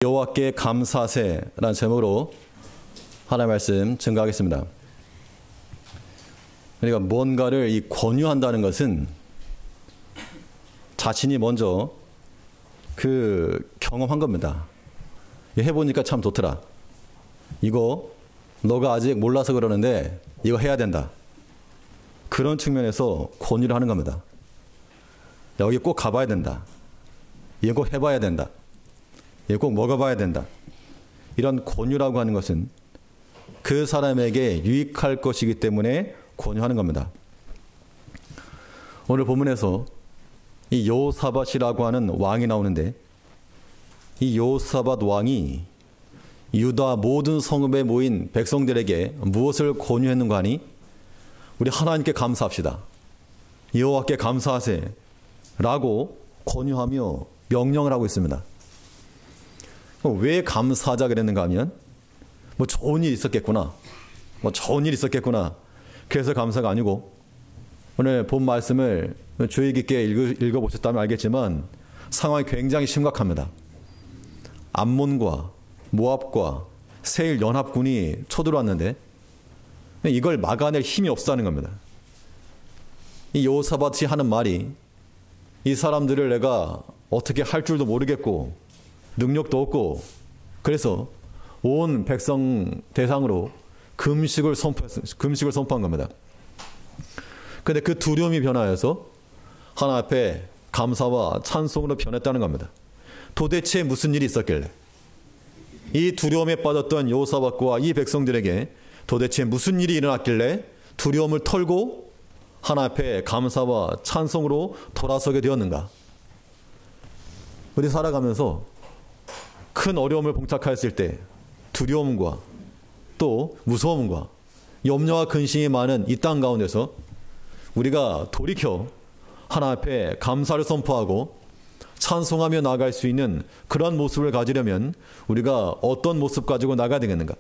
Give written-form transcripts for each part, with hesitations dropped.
여호와께 감사하세라는 제목으로 하나님의 말씀 증거하겠습니다. 그러니까 뭔가를 이 권유한다는 것은 자신이 먼저 경험한 겁니다. 해보니까 참 좋더라. 이거 너가 아직 몰라서 그러는데 이거 해야 된다. 그런 측면에서 권유를 하는 겁니다. 여기 꼭 가봐야 된다. 이거 꼭 해봐야 된다. 이거 꼭 먹어봐야 된다. 이런 권유라고 하는 것은 그 사람에게 유익할 것이기 때문에 권유하는 겁니다. 오늘 본문에서 이 여호사밧이라고 하는 왕이 나오는데, 이 여호사밧 왕이 유다 모든 성읍에 모인 백성들에게 무엇을 권유했는가 하니, 우리 하나님께 감사합시다. 여호와께 감사하세 라고 권유하며 명령을 하고 있습니다. 왜 감사하자 그랬는가 하면, 좋은 일이 있었겠구나. 좋은 일이 있었겠구나. 그래서 감사가 아니고, 오늘 본 말씀을 주의 깊게 읽어보셨다면 알겠지만 상황이 굉장히 심각합니다. 암몬과 모압과 세일 연합군이 쳐들어왔는데 이걸 막아낼 힘이 없다는 겁니다. 이 여호사밧이 하는 말이, 이 사람들을 내가 어떻게 할 줄도 모르겠고 능력도 없고, 그래서 온 백성 대상으로 금식을 선포한 겁니다. 그런데 그 두려움이 변화해서 하나님 앞에 감사와 찬송으로 변했다는 겁니다. 도대체 무슨 일이 있었길래, 이 두려움에 빠졌던 여호사밧과 이 백성들에게 도대체 무슨 일이 일어났길래 두려움을 털고 하나님 앞에 감사와 찬송으로 돌아서게 되었는가. 우리 살아가면서 큰 어려움을 봉착하였을 때 두려움과 또 무서움과 염려와 근심이 많은 이 땅 가운데서 우리가 돌이켜 하나님 앞에 감사를 선포하고 찬송하며 나아갈 수 있는 그런 모습을 가지려면 우리가 어떤 모습 가지고 나가야 되겠는가.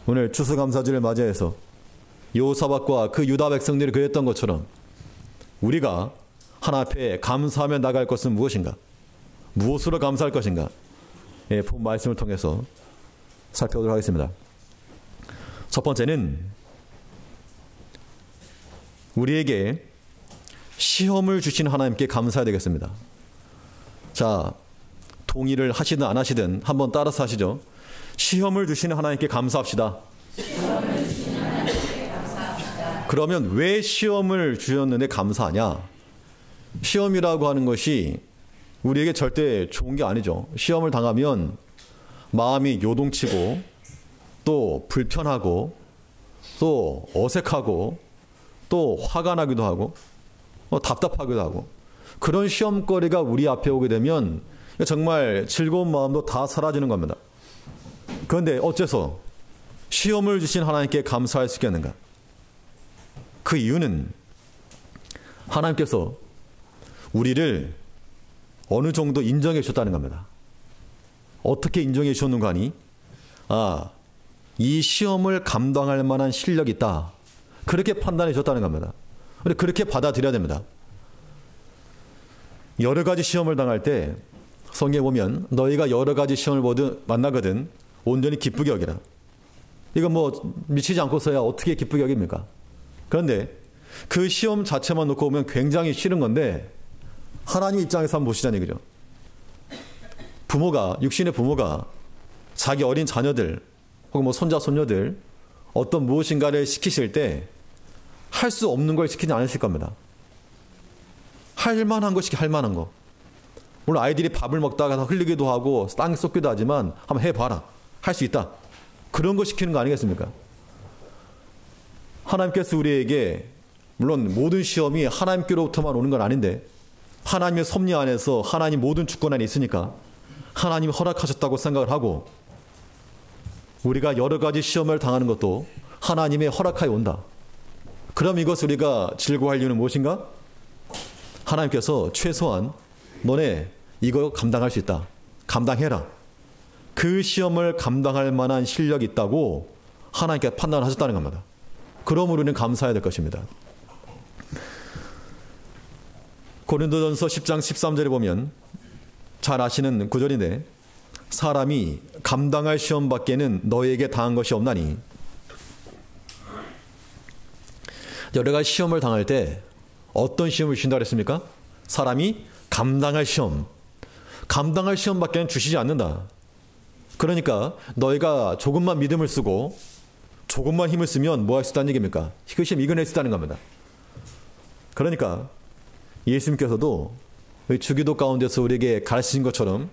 오늘 추수감사주를 맞이해서 여호사밧과 그 유다 백성들이 그랬던 것처럼 우리가 하나님 앞에 감사하며 나갈 것은 무엇인가, 무엇으로 감사할 것인가, 본 말씀을 통해서 살펴보도록 하겠습니다. 첫 번째는 우리에게 시험을 주신 하나님께 감사해야 되겠습니다. 자, 동의를 하시든 안 하시든 한번 따라서 하시죠. 시험을 주시는 하나님께 감사합시다. 그러면 왜 시험을 주셨는데 감사하냐? 시험이라고 하는 것이 우리에게 절대 좋은 게 아니죠. 시험을 당하면 마음이 요동치고 또 불편하고 또 어색하고 또 화가 나기도 하고 답답하기도 하고, 그런 시험거리가 우리 앞에 오게 되면 정말 즐거운 마음도 다 사라지는 겁니다. 그런데 어째서 시험을 주신 하나님께 감사할 수 있겠는가? 그 이유는 하나님께서 우리를 어느 정도 인정해 주셨다는 겁니다. 어떻게 인정해 주셨는가 하니, 이 시험을 감당할 만한 실력이 있다. 그렇게 판단해 주셨다는 겁니다. 그렇게 받아들여야 됩니다. 여러 가지 시험을 당할 때 성경에 보면 너희가 여러 가지 시험을 만나거든 온전히 기쁘게 여기라. 이거 미치지 않고서야 어떻게 기쁘게 여깁니까? 그런데 그 시험 자체만 놓고 보면 굉장히 싫은 건데 하나님 입장에서 한번 보시자니, 그죠? 육신의 부모가 자기 어린 자녀들 혹은 손자, 손녀들 어떤 무엇인가를 시키실 때 할 수 없는 걸 시키지 않으실 겁니다. 할 만한 거 시키, 할 만한 거. 물론 아이들이 밥을 먹다가 흘리기도 하고 땅에 쏟기도 하지만 한번 해봐라. 할 수 있다. 그런 거 시키는 거 아니겠습니까? 하나님께서 우리에게, 물론 모든 시험이 하나님께로부터만 오는 건 아닌데 하나님의 섭리 안에서 하나님 모든 주권 안에 있으니까 하나님이 허락하셨다고 생각을 하고, 우리가 여러 가지 시험을 당하는 것도 하나님의 허락하에 온다. 그럼 이것을 우리가 즐거워할 이유는 무엇인가? 하나님께서 최소한 너네 이거 감당할 수 있다. 감당해라. 그 시험을 감당할 만한 실력이 있다고 하나님께 판단하셨다는 겁니다. 그러므로 우리는 감사해야 될 것입니다. 고린도전서 10장 13절에 보면 잘 아시는 구절인데, 사람이 감당할 시험밖에는 너희에게 당한 것이 없나니. 여러 가지 시험을 당할 때 어떤 시험을 주신다 그랬습니까? 사람이 감당할 시험. 감당할 시험밖에는 주시지 않는다. 그러니까 너희가 조금만 믿음을 쓰고 조금만 힘을 쓰면 뭐 할 수 있다는 얘기입니까? 그 시험 이겨낼 수 있다는 겁니다. 그러니까 예수님께서도 주기도 가운데서 우리에게 가르치신 것처럼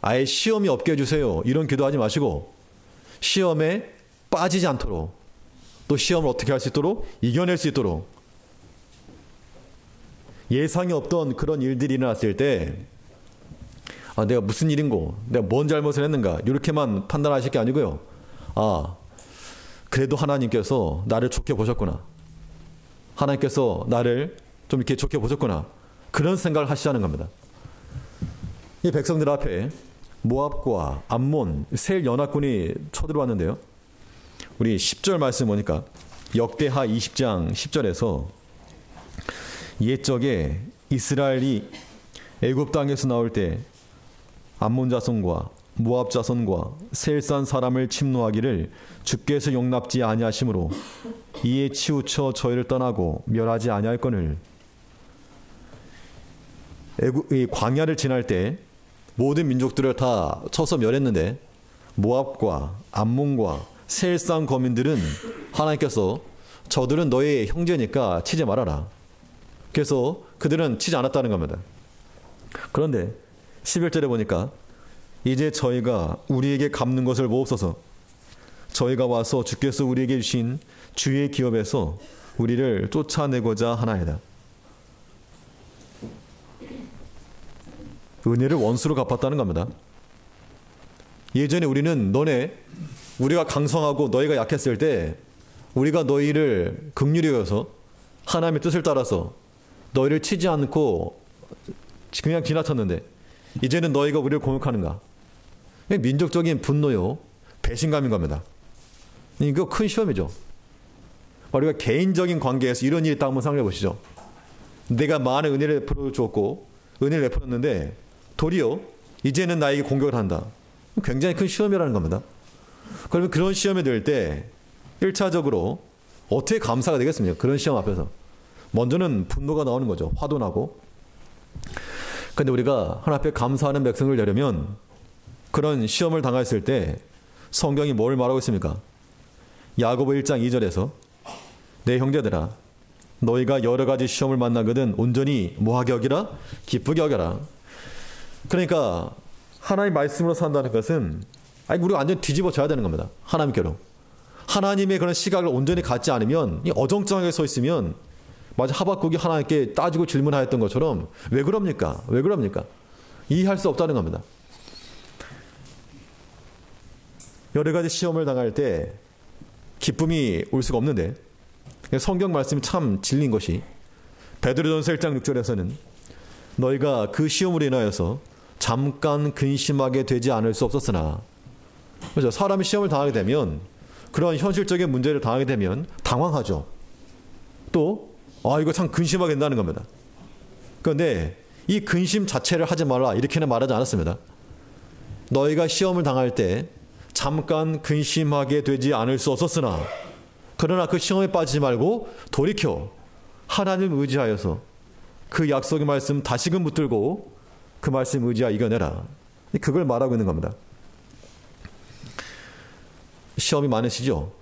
아예 시험이 없게 해주세요. 이런 기도하지 마시고 시험에 빠지지 않도록 또 시험을 어떻게 할 수 있도록 이겨낼 수 있도록 예상이 없던 그런 일들이 일어났을 때 내가 무슨 일인고 내가 뭔 잘못을 했는가 이렇게만 판단하실 게 아니고요. 그래도 하나님께서 나를 좋게 보셨구나. 하나님께서 나를 좀 이렇게 좋게 보셨구나. 그런 생각을 하시자는 겁니다. 이 백성들 앞에 모압과 암몬 세 연합군이 쳐들어왔는데요. 우리 10절 말씀 보니까 역대하 20장 10절에서 옛적에 이스라엘이 애굽 땅에서 나올 때 암몬 자손과 모압 자손과 셀산 사람을 침노하기를 주께서 용납지 아니하심으로 이에 치우쳐 저희를 떠나고 멸하지 아니할거늘. 이 광야를 지날 때 모든 민족들을 다 쳐서 멸했는데 모압과 암몬과 셀산 거민들은 하나님께서 저들은 너의 형제니까 치지 말아라. 그래서 그들은 치지 않았다는 겁니다. 그런데 11절에 보니까 이제 저희가 우리에게 갚는 것을 보옵소서. 저희가 와서 주께서 우리에게 주신 주의 기업에서 우리를 쫓아내고자 하나이다. 은혜를 원수로 갚았다는 겁니다. 예전에 우리는 우리가 강성하고 너희가 약했을 때 우리가 너희를 긍휼히 여겨서 하나님의 뜻을 따라서 너희를 치지 않고 그냥 지나쳤는데 이제는 너희가 우리를 공격하는가? 민족적인 분노요, 배신감인 겁니다. 이거 큰 시험이죠. 우리가 개인적인 관계에서 이런 일이 있다고 한번 생각해 보시죠. 내가 많은 은혜를 베풀어 주었고 은혜를 베풀었는데 도리어 이제는 나에게 공격을 한다. 굉장히 큰 시험이라는 겁니다. 그러면 그런 시험에 들 때 1차적으로 어떻게 감사가 되겠습니까? 그런 시험 앞에서. 먼저는 분노가 나오는 거죠. 화도 나고. 그런데 우리가 하나님 앞에 감사하는 백성을 되려면 그런 시험을 당했을 때 성경이 뭘 말하고 있습니까? 야고보 1장 2절에서 내 형제들아 너희가 여러 가지 시험을 만나거든 온전히 뭐하게 여기라? 기쁘게 여겨라. 그러니까 하나님 말씀으로 산다는 것은 우리가 완전히 뒤집어져야 되는 겁니다. 하나님께로. 하나님의 그런 시각을 온전히 갖지 않으면 어정쩡하게 서 있으면 마치 하박국이 하나님께 따지고 질문하였던 것처럼 왜 그럽니까? 왜 그럽니까? 이해할 수 없다는 겁니다. 여러 가지 시험을 당할 때 기쁨이 올 수가 없는데 성경 말씀이 참 진리인 것이 베드로전서 1장 6절에서는 너희가 그 시험으로 인하여서 잠깐 근심하게 되지 않을 수 없었으나 그렇죠? 사람이 시험을 당하게 되면 그런 현실적인 문제를 당하게 되면 당황하죠. 또 이거 참 근심하게 된다는 겁니다. 그런데 이 근심 자체를 하지 말라 이렇게는 말하지 않았습니다. 너희가 시험을 당할 때 잠깐 근심하게 되지 않을 수 없었으나 그러나 그 시험에 빠지지 말고 돌이켜 하나님을 의지하여서 그 약속의 말씀 다시금 붙들고 그 말씀 의지하여 이겨내라. 그걸 말하고 있는 겁니다. 시험이 많으시죠?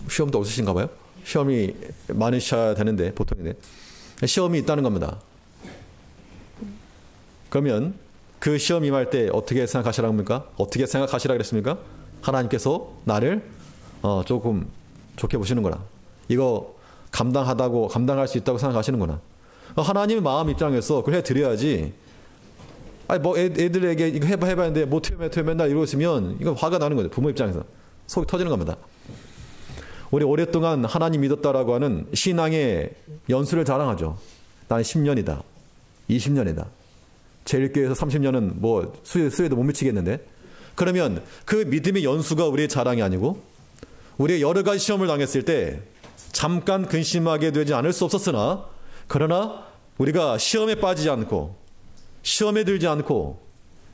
시험도 없으신가 봐요? 시험이 많으셔야 되는데 보통인데 시험이 있다는 겁니다. 그러면 그 시험 임할 때 어떻게 생각하시라고 합니까? 어떻게 생각하시라 그랬습니까? 하나님께서 나를 조금 좋게 보시는구나. 이거 감당할 수 있다고 생각하시는구나. 하나님의 마음 입장에서 그걸 해드려야지. 애들에게 이거 해봐 했는데 못해 맨날 이러고 있으면 이거 화가 나는 거죠. 부모 입장에서 속이 터지는 겁니다. 우리 오랫동안 하나님 믿었다라고 하는 신앙의 연수를 자랑하죠. 난 10년이다. 20년이다. 제일교회에서 30년은 수에도 못 미치겠는데. 그러면 그 믿음의 연수가 우리의 자랑이 아니고 우리의 여러 가지 시험을 당했을 때 잠깐 근심하게 되지 않을 수 없었으나 그러나 우리가 시험에 빠지지 않고 시험에 들지 않고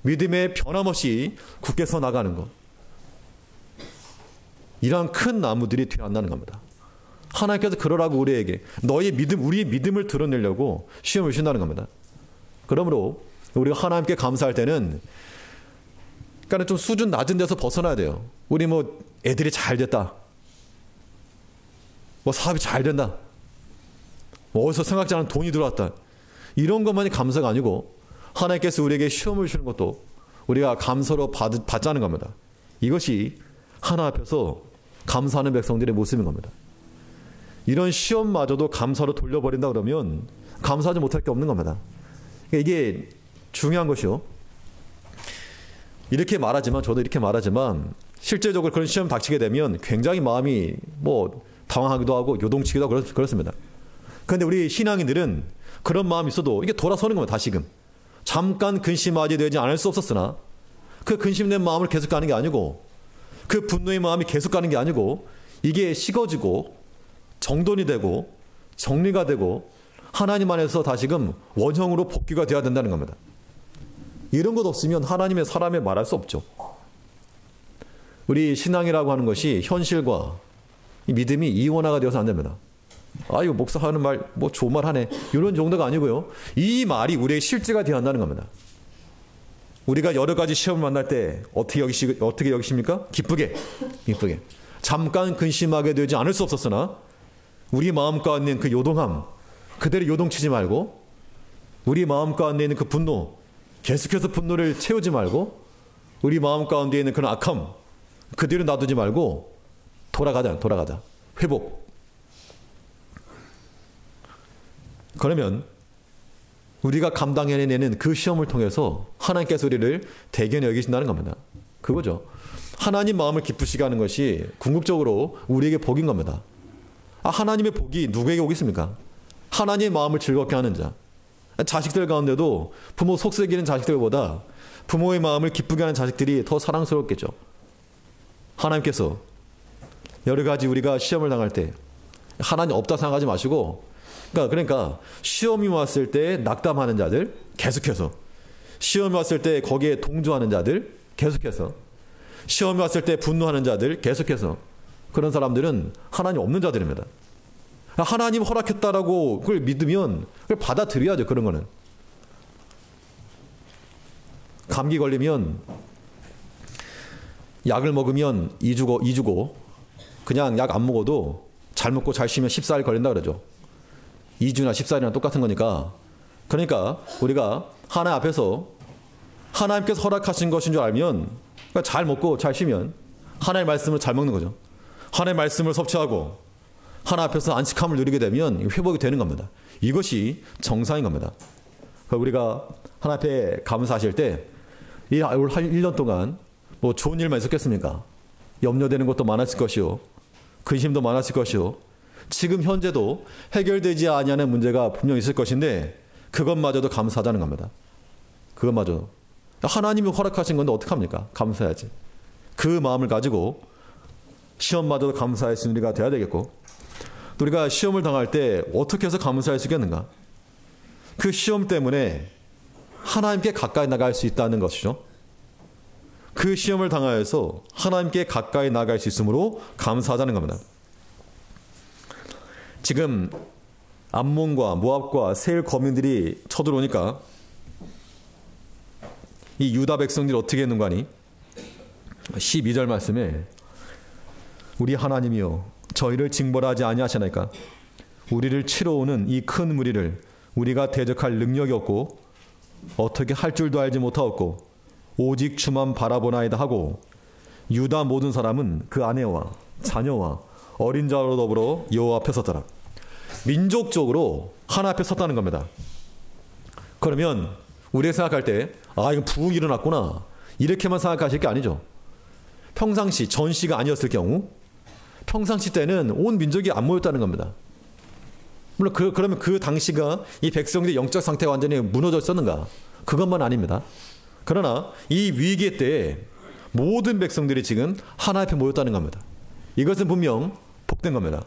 믿음에 변함없이 굳게 서 나가는 것. 이러한 큰 나무들이 되어야 한다는 겁니다. 하나님께서 그러라고 우리에게 너의 믿음, 우리의 믿음을 드러내려고 시험을 주신다는 겁니다. 그러므로 우리가 하나님께 감사할 때는 그러니까 좀 수준 낮은 데서 벗어나야 돼요. 우리 뭐 애들이 잘 됐다. 뭐 사업이 잘 된다. 뭐 어디서 생각지 않은 돈이 들어왔다. 이런 것만이 감사가 아니고 하나님께서 우리에게 시험을 주는 것도 우리가 감사로 받자는 겁니다. 이것이 하나 앞에서 감사하는 백성들의 모습인 겁니다. 이런 시험마저도 감사로 돌려버린다 그러면 감사하지 못할 게 없는 겁니다. 그러니까 이게 중요한 것이요. 이렇게 말하지만 저도 이렇게 말하지만 실제적으로 그런 시험 닥치게 되면 굉장히 마음이 뭐 당황하기도 하고 요동치기도 하고 그렇습니다. 그런데 우리 신앙인들은 그런 마음이 있어도 이게 돌아서는 겁니다. 다시금. 잠깐 근심하게 되지 않을 수 없었으나 그 근심된 마음을 계속 가는 게 아니고 그 분노의 마음이 계속 가는 게 아니고 이게 식어지고 정돈이 되고 정리가 되고 하나님 안에서 다시금 원형으로 복귀가 되어야 된다는 겁니다. 이런 것 없으면 하나님의 사람에 말할 수 없죠. 우리 신앙이라고 하는 것이 현실과 이 믿음이 이원화가 되어서 안 됩니다. 이거 목사 하는 말 뭐 좋은 말 하네. 이런 정도가 아니고요. 이 말이 우리의 실제가 되어야 한다는 겁니다. 우리가 여러 가지 시험을 만날 때 어떻게 여기십니까? 기쁘게. 잠깐 근심하게 되지 않을 수 없었으나 우리 마음 가운데 있는 그 요동함 그대로 요동치지 말고 우리 마음 가운데 있는 그 분노 계속해서 분노를 채우지 말고 우리 마음 가운데 있는 그런 악함 그대로 놔두지 말고 돌아가자. 회복. 그러면 우리가 감당해내는 그 시험을 통해서 하나님께서 우리를 대견히 여기신다는 겁니다. 그거죠. 하나님 마음을 기쁘시게 하는 것이 궁극적으로 우리에게 복인 겁니다. 하나님의 복이 누구에게 오겠습니까? 하나님의 마음을 즐겁게 하는 자. 자식들 가운데도 부모 속썩이는 자식들보다 부모의 마음을 기쁘게 하는 자식들이 더 사랑스럽겠죠. 하나님께서 여러 가지 우리가 시험을 당할 때 하나님 없다 생각하지 마시고 그러니까 시험이 왔을 때 낙담하는 자들 계속해서 시험이 왔을 때 거기에 동조하는 자들 계속해서 시험이 왔을 때 분노하는 자들 계속해서 그런 사람들은 하나님 없는 자들입니다. 하나님 허락했다라고 그걸 믿으면 그걸 받아들여야죠. 그런 거는. 감기 걸리면 약을 먹으면 2주고 그냥 약 안 먹어도 잘 먹고 잘 쉬면 14일 걸린다 그러죠. 2주나 14일이나 똑같은 거니까. 그러니까 우리가 하나님 앞에서 하나님께서 허락하신 것인 줄 알면 그러니까 잘 먹고 잘 쉬면 하나님의 말씀을 잘 먹는 거죠. 하나님의 말씀을 섭취하고 하나님 앞에서 안식함을 누리게 되면 회복이 되는 겁니다. 이것이 정상인 겁니다. 우리가 하나님 앞에 감사하실 때 올 1년 동안 뭐 좋은 일만 있었겠습니까? 염려되는 것도 많았을 것이요. 근심도 많았을 것이요. 지금 현재도 해결되지 아니하는 문제가 분명히 있을 것인데 그것마저도 감사하자는 겁니다. 그것마저도. 하나님이 허락하신 건데 어떡합니까? 감사해야지. 그 마음을 가지고 시험마저도 감사할 수 있는 우리가 돼야 되겠고 또 우리가 시험을 당할 때 어떻게 해서 감사할 수 있겠는가? 그 시험 때문에 하나님께 가까이 나갈 수 있다는 것이죠. 그 시험을 당하여서 하나님께 가까이 나갈 수 있으므로 감사하자는 겁니다. 지금 암몬과 모압과 세일 거민들이 쳐들어오니까 이 유다 백성들이 어떻게 했는가 하니 12절 말씀에 우리 하나님이여 저희를 징벌하지 아니하시나이까 우리를 치러 오는 이 큰 무리를 우리가 대적할 능력이 없고 어떻게 할 줄도 알지 못하였고 오직 주만 바라보나이다 하고 유다 모든 사람은 그 아내와 자녀와 어린 자로 더불어 여호와 앞에 섰더라. 민족적으로 하나 앞에 섰다는 겁니다. 그러면 우리가 생각할 때 이건 부흥이 일어났구나 이렇게만 생각하실 게 아니죠. 평상시 전시가 아니었을 경우 평상시 때는 온 민족이 안 모였다는 겁니다. 물론 그러면 그 당시가 이 백성들의 영적 상태가 완전히 무너져 있었는가? 그것만 아닙니다. 그러나 이 위기 때에 모든 백성들이 지금 하나 앞에 모였다는 겁니다. 이것은 분명 복된 겁니다.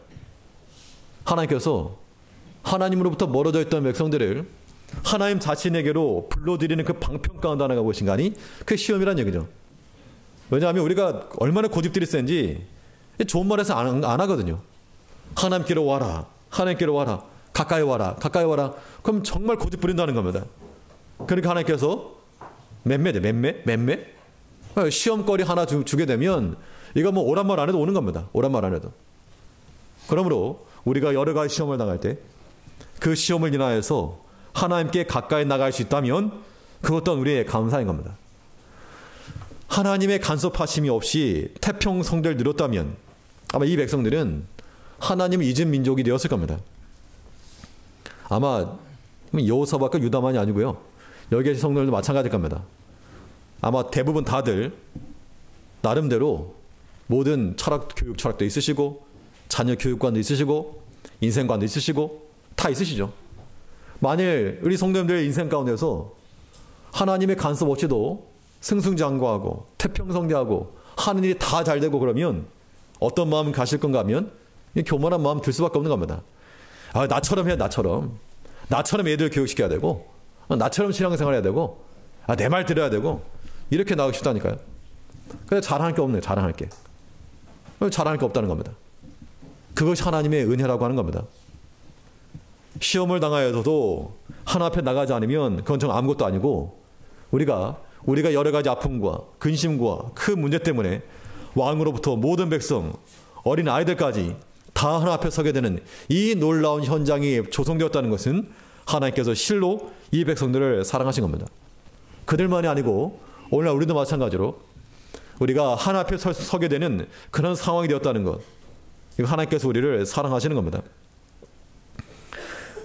하나님께서 하나님으로부터 멀어져 있던 백성들을 하나님 자신에게로 불러들이는 그 방편 가운데 하나가 무엇인가 하니 그 시험이란 얘기죠. 왜냐하면 우리가 얼마나 고집들이 센지 좋은 말에서 안 하거든요. 하나님께로 와라. 하나님께로 와라. 가까이 와라. 가까이 와라. 그럼 정말 고집 부린다는 겁니다. 그러니까 하나님께서 맴매? 시험거리 하나 주게 되면 이거 뭐 오란 말 안 해도 오는 겁니다. 오란 말 안 해도. 그러므로 우리가 여러 가지 시험을 당할 때 그 시험을 인하여서 하나님께 가까이 나갈 수 있다면 그것 또한 우리의 감사인 겁니다. 하나님의 간섭하심이 없이 태평성대를 누렸다면 아마 이 백성들은 하나님을 잊은 민족이 되었을 겁니다. 아마 여호사밧과 유다만이 아니고요. 여기 계신 성도들도 마찬가지일 겁니다. 아마 대부분 다들 나름대로 모든 교육 철학도 있으시고 자녀 교육관도 있으시고 인생관도 있으시고 다 있으시죠. 만일 우리 성도님들의 인생 가운데서 하나님의 간섭 없이도 승승장구하고 태평성대하고 하는 일이 다 잘 되고 그러면 어떤 마음 가실 건가 하면 교만한 마음 들 수밖에 없는 겁니다. 나처럼 해, 나처럼 애들 교육시켜야 되고 나처럼 신앙생활 해야 되고 내 말 들어야 되고 이렇게 나가고 싶다니까요. 근데 자랑할 게 없네요. 자랑할 게 없다는 겁니다. 그것이 하나님의 은혜라고 하는 겁니다. 시험을 당하여서도 하나 앞에 나가지 않으면 그건 정 아무것도 아니고 우리가 여러 가지 아픔과 근심과 큰 문제 때문에 왕으로부터 모든 백성, 어린 아이들까지 다 하나 앞에 서게 되는 이 놀라운 현장이 조성되었다는 것은 하나님께서 실로 이 백성들을 사랑하신 겁니다. 그들만이 아니고 오늘날 우리도 마찬가지로 우리가 하나 앞에 서게 되는 그런 상황이 되었다는 것, 이거 하나님께서 우리를 사랑하시는 겁니다.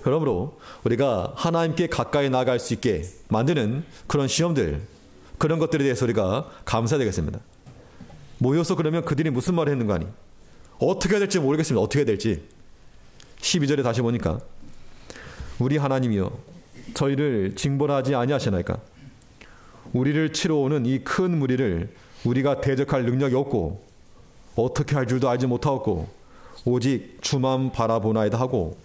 그러므로 우리가 하나님께 가까이 나아갈 수 있게 만드는 그런 시험들, 그런 것들에 대해서 우리가 감사되겠습니다. 모여서 그러면 그들이 무슨 말을 했는가 하니 어떻게 해야 될지 모르겠습니다. 어떻게 해야 될지. 12절에 다시 보니까 우리 하나님이여 저희를 징벌하지 아니하시나이까. 우리를 치러 오는 이 큰 무리를 우리가 대적할 능력이 없고 어떻게 할 줄도 알지 못하고 오직 주만 바라보나이다 하고.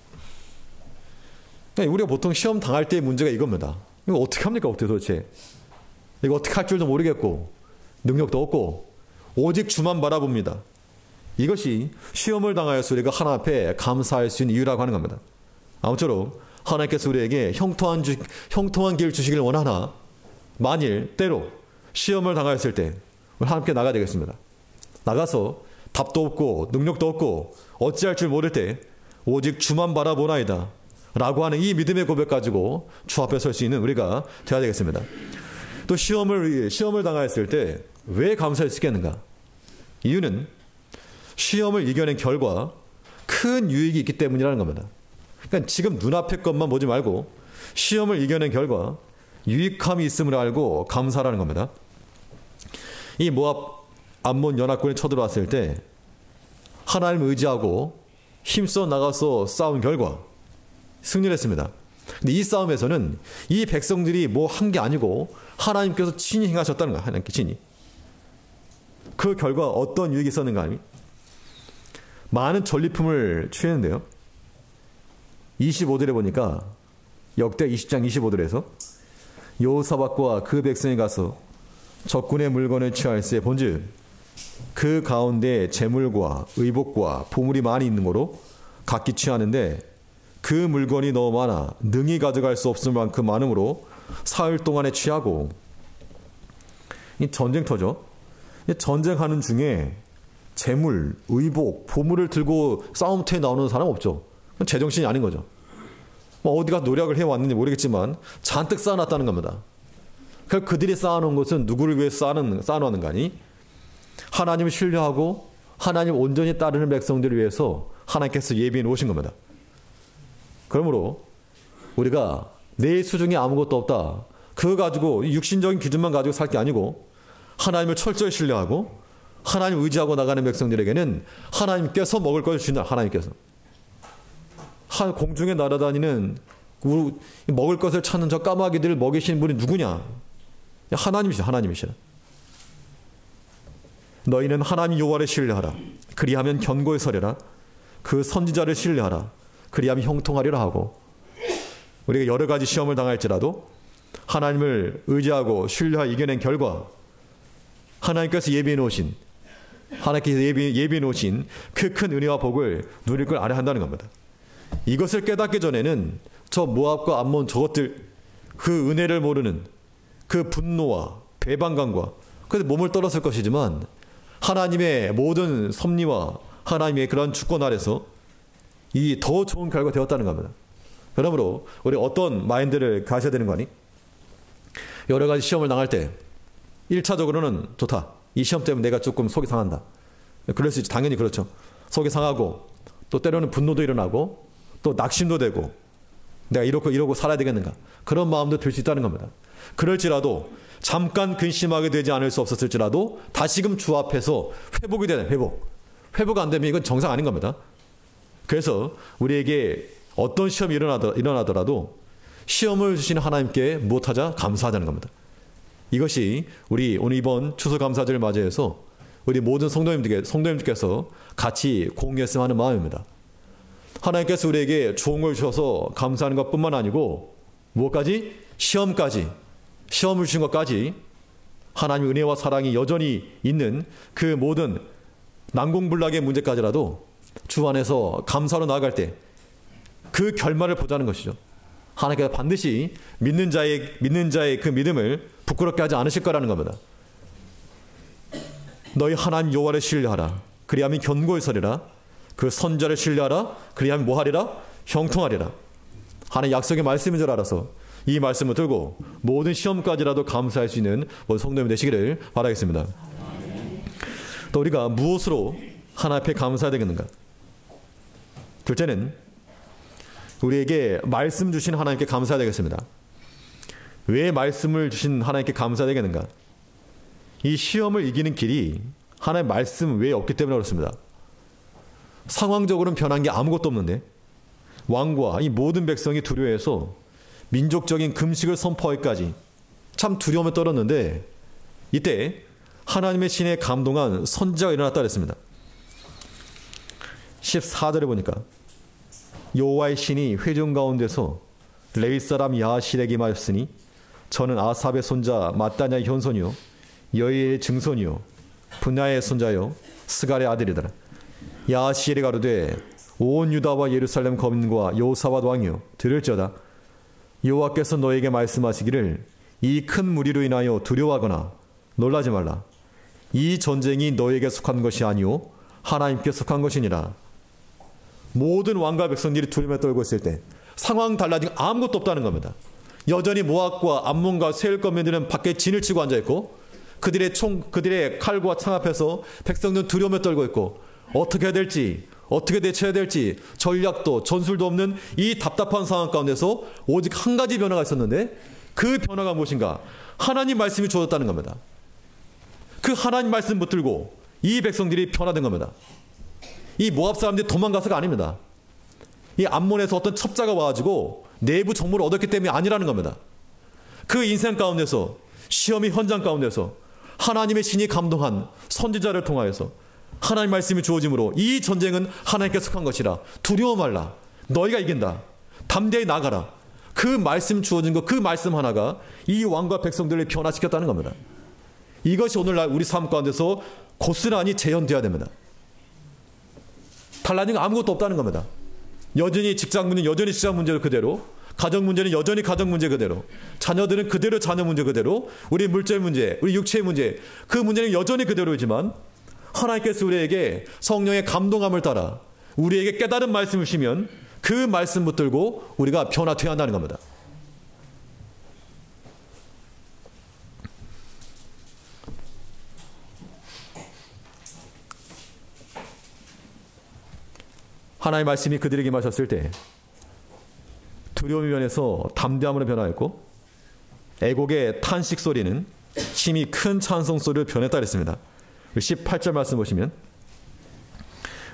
우리가 보통 시험 당할 때의 문제가 이겁니다. 이거 어떻게 합니까? 어떻게 도대체. 이거 어떻게 할 줄도 모르겠고 능력도 없고 오직 주만 바라봅니다. 이것이 시험을 당하여서 우리가 하나님 앞에 감사할 수 있는 이유라고 하는 겁니다. 아무쪼록 하나님께서 우리에게 형통한 길을 주시길 원하나 만일 때로 시험을 당하였을 때 우리 하나님께 나가야 되겠습니다. 나가서 답도 없고 능력도 없고 어찌할 줄 모를 때 오직 주만 바라보나이다 라고 하는 이 믿음의 고백 가지고 주 앞에 설 수 있는 우리가 되어야 되겠습니다. 또 시험을 당하였을 때 왜 감사할 수 있겠는가? 이유는 시험을 이겨낸 결과 큰 유익이 있기 때문이라는 겁니다. 그러니까 지금 눈앞의 것만 보지 말고 시험을 이겨낸 결과 유익함이 있음을 알고 감사라는 겁니다. 이 모압 암몬 연합군이 쳐들어왔을 때 하나님을 의지하고 힘써 나가서 싸운 결과 승리를 했습니다. 근데 이 싸움에서는 이 백성들이 뭐 한 게 아니고 하나님께서 친히 행하셨다는 거야. 하나님께 친히. 그 결과 어떤 유익이 있었는가 하니 많은 전리품을 취했는데요. 25절에 보니까 역대 20장 25절에서 여호사밧과 그 백성이 가서 적군의 물건을 취할세 본즉 그 가운데 재물과 의복과 보물이 많이 있는 거로 각기 취하는데 그 물건이 너무 많아 능히 가져갈 수 없을 만큼 많으므로 사흘 동안에 취하고. 이 전쟁터죠. 전쟁하는 중에 재물, 의복, 보물을 들고 싸움터에 나오는 사람 없죠. 제정신이 아닌 거죠. 어디가 노력을 해왔는지 모르겠지만 잔뜩 쌓아놨다는 겁니다. 그들이 쌓아놓은 것은 누구를 위해 쌓아놓았는가 하니 하나님을 신뢰하고 하나님 온전히 따르는 백성들을 위해서 하나님께서 예비해 놓으신 겁니다. 그러므로 우리가 내 수중에 아무것도 없다. 그거 가지고 육신적인 기준만 가지고 살 게 아니고 하나님을 철저히 신뢰하고 하나님 의지하고 나가는 백성들에게는 하나님께서 먹을 것을 주신다. 하나님께서. 공중에 날아다니는 먹을 것을 찾는 저 까마귀들을 먹이시는 분이 누구냐? 하나님이시라. 너희는 하나님 여호와를 신뢰하라. 그리하면 견고히 서려라. 그 선지자를 신뢰하라. 그리하면 형통하리라 하고. 우리가 여러 가지 시험을 당할지라도 하나님을 의지하고 신뢰하여 이겨낸 결과 하나님께서 예비해 놓으신 그 큰 은혜와 복을 누릴 걸 알아야 한다는 겁니다. 이것을 깨닫기 전에는 저 모압과 암몬 저것들 그 은혜를 모르는 그 분노와 배반감과 그래서 몸을 떨었을 것이지만 하나님의 모든 섭리와 하나님의 그런 주권 아래서 이 더 좋은 결과가 되었다는 겁니다. 그러므로 우리 어떤 마인드를 가셔야 되는 거니? 여러 가지 시험을 당할 때 1차적으로는 좋다. 이 시험 때문에 내가 조금 속이 상한다. 그럴 수 있지. 당연히 그렇죠. 속이 상하고 또 때로는 분노도 일어나고 또 낙심도 되고 내가 이러고 살아야 되겠는가. 그런 마음도 들 수 있다는 겁니다. 그럴지라도 잠깐 근심하게 되지 않을 수 없었을지라도 다시금 주 앞에서 회복이 되는 회복 안 되면 이건 정상 아닌 겁니다. 그래서 우리에게 어떤 시험이 일어나더라도 시험을 주신 하나님께 무엇하자? 감사하자는 겁니다. 이것이 우리 오늘 이번 추수감사절을 맞이해서 우리 모든 성도님들께서 같이 공유했으면 하는 마음입니다. 하나님께서 우리에게 좋은 걸 주셔서 감사하는 것뿐만 아니고 무엇까지? 시험을 주신 것까지 하나님의 은혜와 사랑이 여전히 있는 그 모든 난공불락의 문제까지라도 주 안에서 감사로 나아갈 때 그 결말을 보자는 것이죠. 하나님께서 반드시 믿는 자의 그 믿음을 부끄럽게 하지 않으실 거라는 겁니다. 너희 하나님 여호와를 신뢰하라. 그리하면 견고히 서리라. 그 선자를 신뢰하라. 그리하면 뭐하리라? 형통하리라. 하나님 약속의 말씀인 줄 알아서 이 말씀을 들고 모든 시험까지라도 감사할 수 있는 모든 성도님 되시기를 바라겠습니다. 또 우리가 무엇으로 하나님 앞에 감사해야 되겠는가? 둘째는 우리에게 말씀 주신 하나님께 감사해야 되겠습니다. 왜 말씀을 주신 하나님께 감사해야 되겠는가? 이 시험을 이기는 길이 하나님의 말씀 외에 없기 때문에 그렇습니다. 상황적으로는 변한 게 아무것도 없는데 왕과 이 모든 백성이 두려워해서 민족적인 금식을 선포하기까지 참 두려움에 떨었는데 이때 하나님의 신에 감동한 선지자가 일어났다 그랬습니다. 14절에 보니까 여호와의 신이 회중 가운데서 레위 사람 야하실에게 말했으니 저는 아삽의 손자 마따냐의 현손이요 여의의 증손이요 분야의 손자요 스갈의 아들이더라. 야하실이 가로되 온 유다와 예루살렘 거민과 여호사밧 왕이요 들을지어다. 여호와께서 너에게 말씀하시기를 이 큰 무리로 인하여 두려워하거나 놀라지 말라. 이 전쟁이 너에게 속한 것이 아니오 하나님께 속한 것이니라. 모든 왕과 백성들이 두려움에 떨고 있을 때 상황 달라진 아무것도 없다는 겁니다. 여전히 모압과 암몬과 세일 거민들은 밖에 진을 치고 앉아있고 그들의 칼과 창 앞에서 백성들은 두려움에 떨고 있고 어떻게 해야 될지 어떻게 대처해야 될지 전략도 전술도 없는 이 답답한 상황 가운데서 오직 한 가지 변화가 있었는데 그 변화가 무엇인가? 하나님 말씀이 주어졌다는 겁니다. 그 하나님 말씀 붙들고 이 백성들이 변화된 겁니다. 이 모압 사람들이 도망가서가 아닙니다. 이 암몬에서 어떤 첩자가 와가지고 내부 정보를 얻었기 때문이 아니라는 겁니다. 그 인생 가운데서 시험의 현장 가운데서 하나님의 신이 감동한 선지자를 통하여서 하나님 말씀이 주어짐으로 이 전쟁은 하나님께 속한 것이라 두려워 말라. 너희가 이긴다. 담대히 나가라. 그 말씀 주어진 것, 그 말씀 하나가 이 왕과 백성들을 변화시켰다는 겁니다. 이것이 오늘날 우리 삶 가운데서 고스란히 재현되어야 됩니다. 달라진 거 아무것도 없다는 겁니다. 여전히 직장 문제는 여전히 직장 문제로 그대로, 가정 문제는 여전히 가정 문제 그대로, 자녀들은 그대로 자녀 문제 그대로, 우리 물질 문제, 우리 육체의 문제, 그 문제는 여전히 그대로이지만 하나님께서 우리에게 성령의 감동함을 따라 우리에게 깨달은 말씀을 주시면 그 말씀 붙들고 우리가 변화되어야 한다는 겁니다. 하나님의 말씀이 그들에게 임하셨을 때 두려움이 변해서 담대함으로 변화했고 애곡의 탄식 소리는 심히 큰 찬송 소리를 변했다 그랬습니다. 18절 말씀 보시면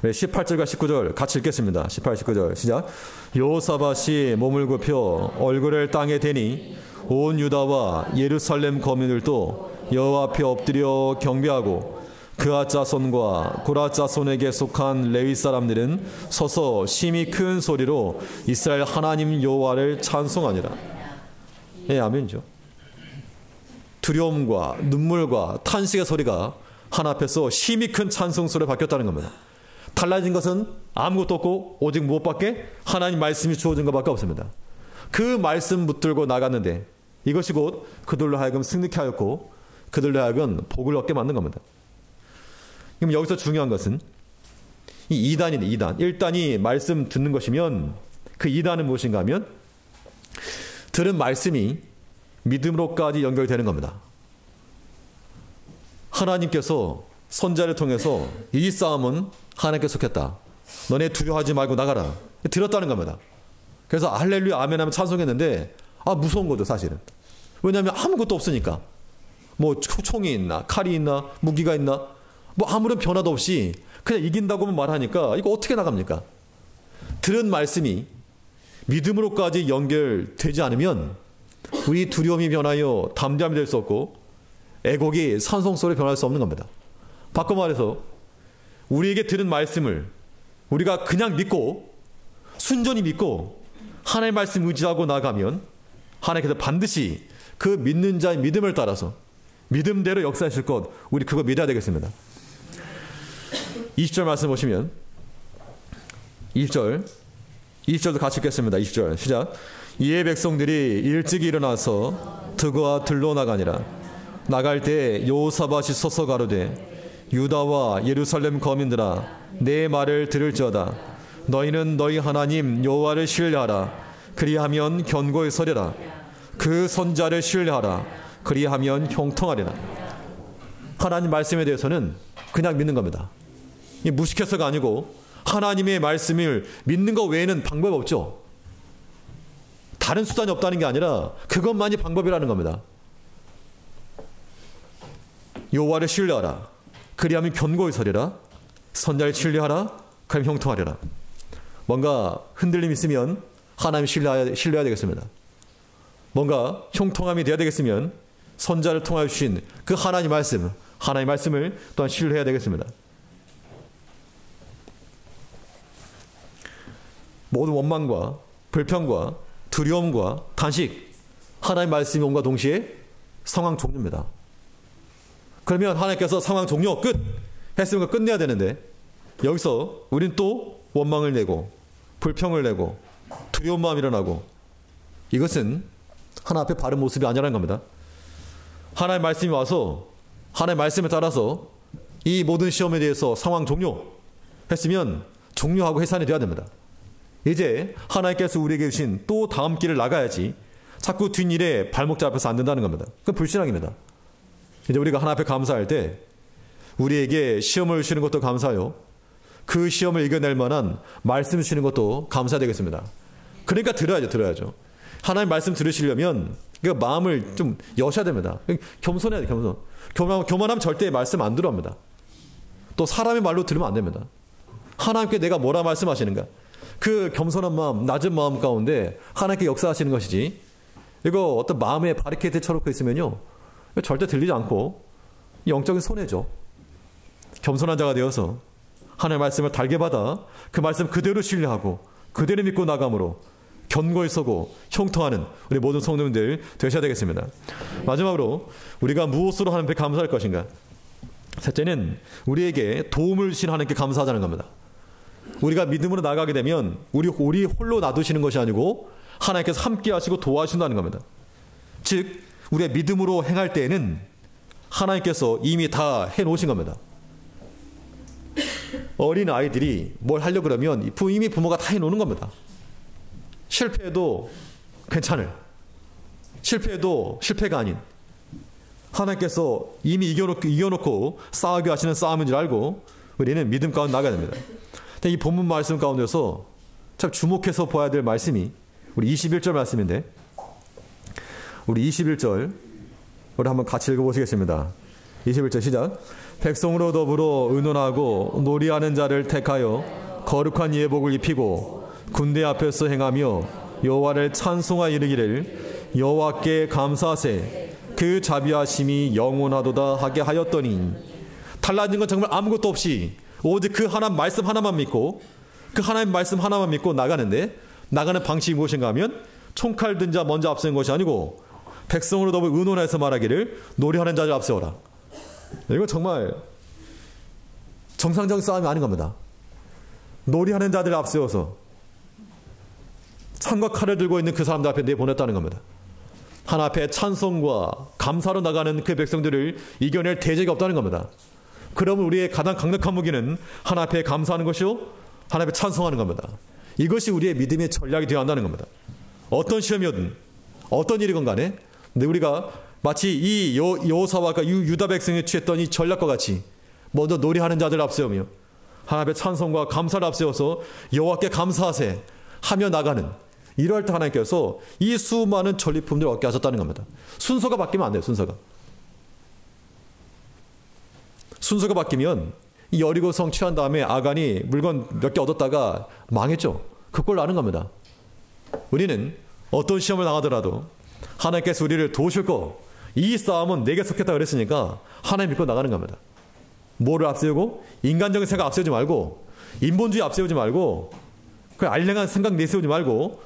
18절과 19절 같이 읽겠습니다. 18, 19절 시작. 여호사밧이 몸을 굽혀 얼굴을 땅에 대니 온 유다와 예루살렘 거민들도 여호와 앞에 엎드려 경배하고 그 그앗 자손과 고라 자손에게 속한 레위 사람들은 서서 심히 큰 소리로 이스라엘 하나님 여호와를 찬송하니라. 예, 아멘이죠. 두려움과 눈물과 탄식의 소리가 하나 앞에서 심히 큰 찬송 소리로 바뀌었다는 겁니다. 달라진 것은 아무것도 없고 오직 무엇밖에 하나님 말씀이 주어진 것밖에 없습니다. 그 말씀 붙들고 나갔는데 이것이 곧 그들로 하여금 승리케 하였고 그들로 하여금 복을 얻게 만든 겁니다. 그럼 여기서 중요한 것은 이 2단이네. 2단. 1단이 말씀 듣는 것이면 그 2단은 무엇인가 하면 들은 말씀이 믿음으로까지 연결되는 겁니다. 하나님께서 선자를 통해서 이 싸움은 하나님께 속했다. 너네 두려워하지 말고 나가라. 들었다는 겁니다. 그래서 할렐루야 아멘 하면 찬송했는데 무서운 거죠 사실은. 왜냐하면 아무것도 없으니까. 뭐 총이 있나 칼이 있나 무기가 있나 뭐 아무런 변화도 없이 그냥 이긴다고만 말하니까 이거 어떻게 나갑니까? 들은 말씀이 믿음으로까지 연결되지 않으면 우리 두려움이 변하여 담대함이 될 수 없고 애곡이 찬송소리로 변할 수 없는 겁니다. 바꿔 말해서 우리에게 들은 말씀을 우리가 그냥 믿고 순전히 믿고 하나님의 말씀 의지하고 나가면 하나님께서 반드시 그 믿는 자의 믿음을 따라서 믿음대로 역사하실 것 우리 그거 믿어야 되겠습니다. 20절 말씀 보시면 20절도 같이 읽겠습니다. 20절 시작. 이에 백성들이 일찍 일어나서 드고와 들로 나가니라. 나갈 때 여호사밧이 서서 가로되 유다와 예루살렘 거민들아 내 말을 들을지어다. 너희는 너희 하나님 여호와를 신뢰하라. 그리하면 견고히 서리라. 그 선자를 신뢰하라. 그리하면 형통하리라. 하나님 말씀에 대해서는 그냥 믿는 겁니다. 무식해서가 아니고 하나님의 말씀을 믿는 것 외에는 방법이 없죠. 다른 수단이 없다는 게 아니라 그것만이 방법이라는 겁니다. 여호와를 신뢰하라. 그리하면 견고히 서리라. 선자를 신뢰하라. 그럼 형통하리라. 뭔가 흔들림 있으면 하나님 신뢰해야 되겠습니다. 뭔가 형통함이 되어야 되겠으면 선자를 통하여 주신 그 하나님 말씀을 또한 신뢰해야 되겠습니다. 모든 원망과 불평과 두려움과 탄식, 하나님 말씀이 온과 동시에 상황 종료입니다. 그러면 하나님께서 상황 종료 끝 했으면 끝내야 되는데 여기서 우린 또 원망을 내고 불평을 내고 두려운 마음이 일어나고 이것은 하나님 앞에 바른 모습이 아니라는 겁니다. 하나님의 말씀이 와서 하나님의 말씀에 따라서 이 모든 시험에 대해서 상황 종료했으면 종료하고 해산이 돼야 됩니다. 이제 하나님께서 우리에게 주신 또 다음 길을 나가야지 자꾸 뒷일에 발목 잡혀서 안 된다는 겁니다. 그건 불신앙입니다. 이제 우리가 하나님 앞에 감사할 때 우리에게 시험을 주시는 것도 감사요. 그 시험을 이겨낼 만한 말씀 주시는 것도 감사되겠습니다. 그러니까 들어야죠. 하나님 말씀 들으시려면 마음을 좀 여셔야 됩니다. 겸손해야 돼요. 교만하면 절대 말씀 안 들어옵니다. 또 사람의 말로 들으면 안 됩니다. 하나님께 내가 뭐라 말씀하시는가? 그 겸손한 마음, 낮은 마음 가운데 하나님께 역사하시는 것이지 이거 어떤 마음에 바리케이트 쳐놓고 있으면요 절대 들리지 않고 영적인 손해죠. 겸손한 자가 되어서 하나님의 말씀을 달게 받아 그 말씀 그대로 신뢰하고 그대로 믿고 나감으로 견고히 서고 형통하는 우리 모든 성도님들 되셔야 되겠습니다. 마지막으로 우리가 무엇으로 하나님께 감사할 것인가? 셋째는 우리에게 도움을 주신 하나님께 감사하자는 겁니다. 우리가 믿음으로 나가게 되면 우리 홀로 놔두시는 것이 아니고 하나님께서 함께 하시고 도와주신다는 겁니다. 즉 우리의 믿음으로 행할 때에는 하나님께서 이미 다 해놓으신 겁니다. 어린 아이들이 뭘 하려고 그러면 이미 부모가 다 해놓는 겁니다. 실패해도 괜찮을, 실패해도 실패가 아닌 하나님께서 이미 이겨놓고 싸우게 하시는 싸움인 줄 알고 우리는 믿음 가운데 나가야 됩니다. 이 본문 말씀 가운데서 참 주목해서 보아야 될 말씀이 우리 21절 말씀인데 우리 21절 우리 한번 같이 읽어보시겠습니다. 21절 시작. 백성으로 더불어 의논하고 놀이하는 자를 택하여 거룩한 예복을 입히고 군대 앞에서 행하며 여호와를 찬송하여 이르기를 여호와께 감사하세 그 자비하심이 영원하도다 하게 하였더니 달라진 건 정말 아무것도 없이 오직 그 하나님 말씀 하나만 믿고 그 하나님 말씀 하나만 믿고 나가는데 나가는 방식이 무엇인가 하면 총칼 든 자 먼저 앞서는 것이 아니고 백성으로 더불어 의논해서 말하기를 노래하는 자를 앞세워라. 이건 정말 정상적인 싸움이 아닌 겁니다. 노래하는 자들을 앞세워서 창과 칼을 들고 있는 그 사람들 앞에 내보냈다는 겁니다. 하나님 앞에 찬송과 감사로 나가는 그 백성들을 이겨낼 대적이 없다는 겁니다. 그러면 우리의 가장 강력한 무기는 하나님 앞에 감사하는 것이요 하나님 앞에 찬송하는 겁니다. 이것이 우리의 믿음의 전략이 되어야 한다는 겁니다. 어떤 시험이든 어떤 일이건 간에 근데 우리가 마치 이 여호사와 유다 백성이 취했던 이 전략과 같이 먼저 노래하는 자들을 앞세우며 하나님의 찬송과 감사를 앞세워서 여호와께 감사하세 하며 나가는 이럴 때 하나님께서 이 수많은 전리품들을 얻게 하셨다는 겁니다. 순서가 바뀌면 안 돼요. 순서가 바뀌면 이 여리고성 취한 다음에 아간이 물건 몇 개 얻었다가 망했죠. 그꼴 나는 겁니다. 우리는 어떤 시험을 당하더라도 하나님께서 우리를 도우실 거, 이 싸움은 내게 속했다 그랬으니까 하나님 믿고 나가는 겁니다. 뭐를 앞세우고 인간적인 생각 앞세우지 말고 인본주의 앞세우지 말고 그 알량한 생각 내세우지 말고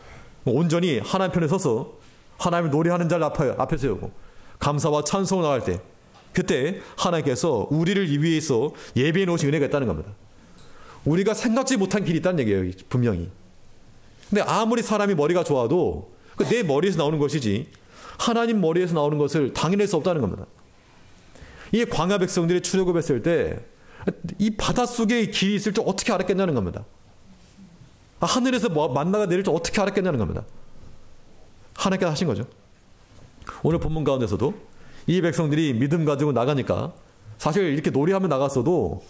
온전히 하나님 편에 서서 하나님을 노래하는 자를 앞에 세우고 감사와 찬송을 나갈 때 그때 하나님께서 우리를 위해서 예비해 놓으신 은혜가 있다는 겁니다. 우리가 생각지 못한 길이 있다는 얘기예요. 분명히. 근데 아무리 사람이 머리가 좋아도 내 머리에서 나오는 것이지 하나님 머리에서 나오는 것을 당연할 수 없다는 겁니다. 이 광야 백성들이 출애굽했을 때 이 바닷속에 길이 있을 줄 어떻게 알았겠냐는 겁니다. 하늘에서 만나가 내릴 줄 어떻게 알았겠냐는 겁니다. 하나님께서 하신 거죠. 오늘 본문 가운데서도 이 백성들이 믿음 가지고 나가니까 사실 이렇게 놀이하며 나갔어도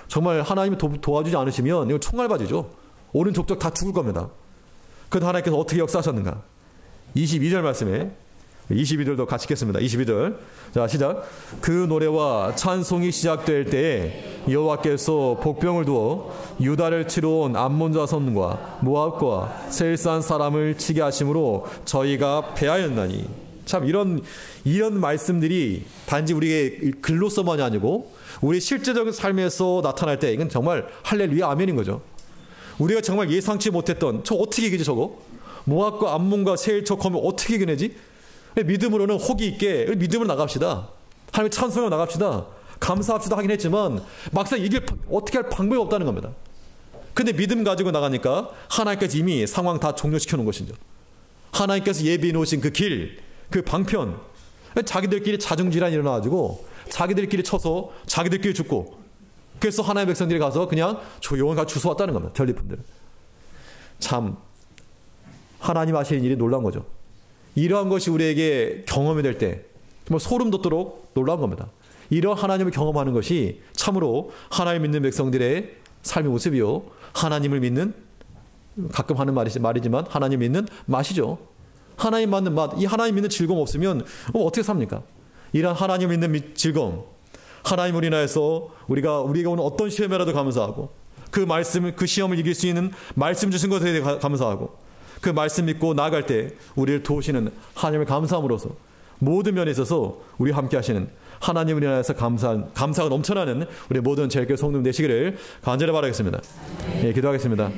정말 하나님이 도와주지 않으시면 이거 총알바지죠. 온 족족 다 죽을 겁니다. 그런데 하나님께서 어떻게 역사하셨는가? 22절 말씀에 22절도 같이 읽겠습니다. 22절. 자, 시작. 그 노래와 찬송이 시작될 때에 여호와께서 복병을 두어 유다를 치러 온 암몬 자손과 모압과 세일산 사람을 치게 하심으로 저희가 패하였나니. 참 이런 말씀들이 단지 우리의 글로서만이 아니고 우리 실제적인 삶에서 나타날 때 이건 정말 할렐루야 아멘인 거죠. 우리가 정말 예상치 못했던 저 어떻게 이기지 저거? 모압과 암몬과 세일 저 검을 어떻게 이겨내지? 믿음으로는 호기 있게 믿음으로 나갑시다. 하나님의 찬송으로 나갑시다. 감사합시다 하긴 했지만 막상 이길 어떻게 할 방법이 없다는 겁니다. 근데 믿음 가지고 나가니까 하나님께서 이미 상황 다 종료시켜 놓은 것이죠. 하나님께서 예비해 놓으신 그 길, 그 방편, 자기들끼리 자중질환이 일어나가지고 자기들끼리 쳐서 자기들끼리 죽고 그래서 하나님의 백성들이 가서 그냥 조용히 가서 주워왔다는 겁니다. 전리품들을. 참 하나님 하시는 일이 놀라운 거죠. 이러한 것이 우리에게 경험이 될 때 정말 소름 돋도록 놀라운 겁니다. 이런 하나님을 경험하는 것이 참으로 하나님 믿는 백성들의 삶의 모습이요. 하나님을 믿는 가끔 하는 말이지만 하나님 믿는 맛이죠. 하나님 믿는 맛, 이 하나님 믿는 즐거움 없으면 어떻게 삽니까? 이런 하나님 믿는 즐거움, 하나님을 인하여서 우리에게 오는 어떤 시험에라도 감사하고 그 말씀을 그 시험을 이길 수 있는 말씀 주신 것에 대해 감사하고 그 말씀 믿고 나아갈 때 우리를 도우시는 하나님을 감사함으로써 모든 면에 있어서 우리 함께 하시는 하나님을 인하여서 감사가 넘쳐나는 우리 모든 제일교회 성도님 되시기를 간절히 바라겠습니다. 예, 기도하겠습니다.